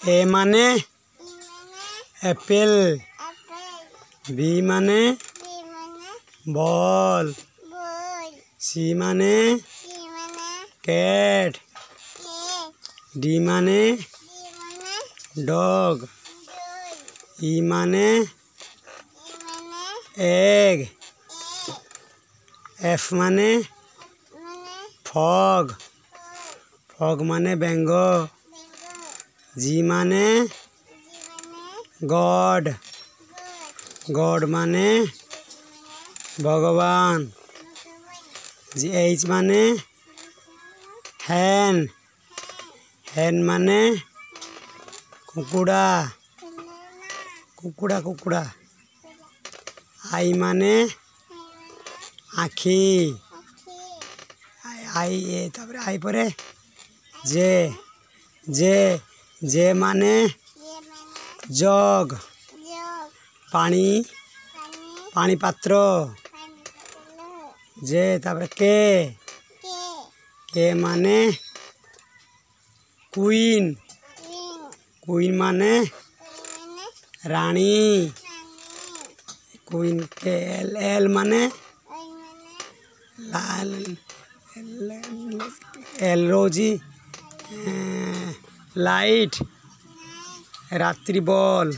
ए माने Apple. B माने ball. सी माने कैट। डी माने डॉग। ई माने एग। एफ माने फॉग। फॉग माने बैंगो। जी माने गॉड। गॉड माने भगवान। जी एच माने हैन। हैन माने कुकुड़ा। कुकुड़ा कुकुड़ा। आई माने आखी। आई ए तापर आई परे जे। जे जे माने जग। पानी पानी पात्र। जे तापर के माने क्वीन। क्वीन माने रानी। क्वीन के एल माने लाल एल रोजी लाइट। रात्रि बॉल।